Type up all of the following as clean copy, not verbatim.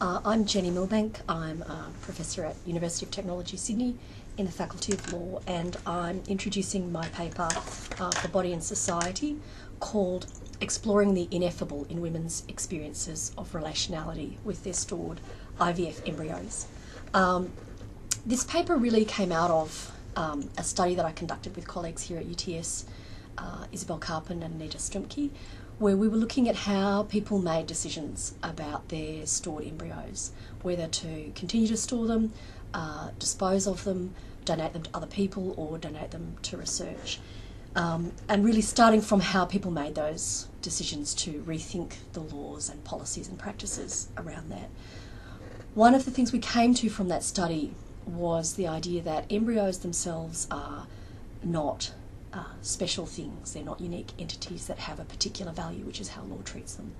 I'm Jenni Millbank. I'm a professor at University of Technology, Sydney in the Faculty of Law, and I'm introducing my paper for Body and Society called Exploring the Ineffable in Women's Experiences of Relationality with their Stored IVF Embryos. This paper really came out of a study that I conducted with colleagues here at UTS, Isabel Karpin and Anita Strumke, where we were looking at how people made decisions about their stored embryos, whether to continue to store them, dispose of them, donate them to other people, or donate them to research. And really starting from how people made those decisions to rethink the laws and policies and practices around that. One of the things we came to from that study was the idea that embryos themselves are not special things. They're not unique entities that have a particular value, which is how law treats them.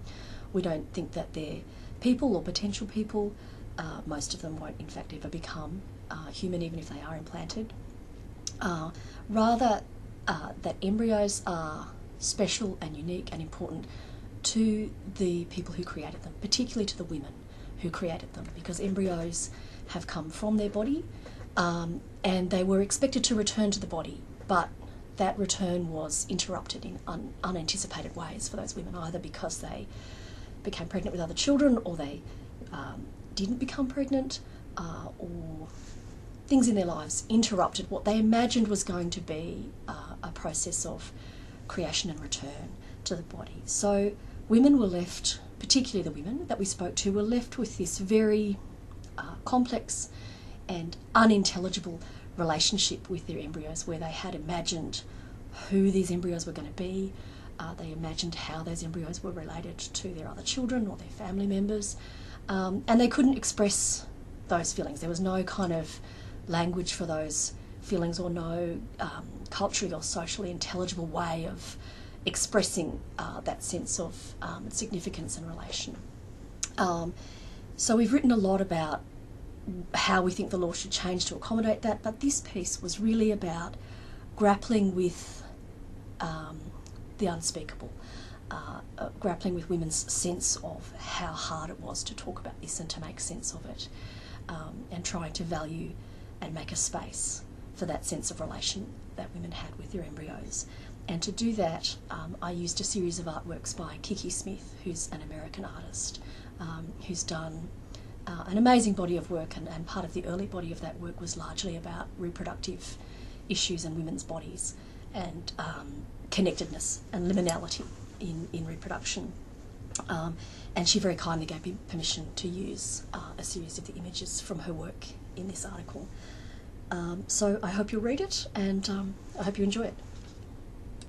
We don't think that they're people or potential people. Most of them won't in fact ever become human, even if they are implanted. Rather, that embryos are special and unique and important to the people who created them, particularly to the women who created them, because embryos have come from their body and they were expected to return to the body, but that return was interrupted in unanticipated ways for those women, either because they became pregnant with other children, or they didn't become pregnant, or things in their lives interrupted what they imagined was going to be a process of creation and return to the body. So women were left, particularly the women that we spoke to, were left with this very complex and unintelligible relationship with their embryos, where they had imagined who these embryos were going to be. They imagined how those embryos were related to their other children or their family members, and they couldn't express those feelings. There was no kind of language for those feelings, or no culturally or socially intelligible way of expressing that sense of significance and relation. So we've written a lot about how we think the law should change to accommodate that, but this piece was really about grappling with the unspeakable, grappling with women's sense of how hard it was to talk about this and to make sense of it, and trying to value and make a space for that sense of relation that women had with their embryos. And to do that, I used a series of artworks by Kiki Smith, who's an American artist, who's done an amazing body of work, and part of the early body of that work was largely about reproductive issues and women's bodies, and connectedness and liminality in reproduction. And she very kindly gave me permission to use a series of the images from her work in this article. So I hope you'll read it, and I hope you enjoy it.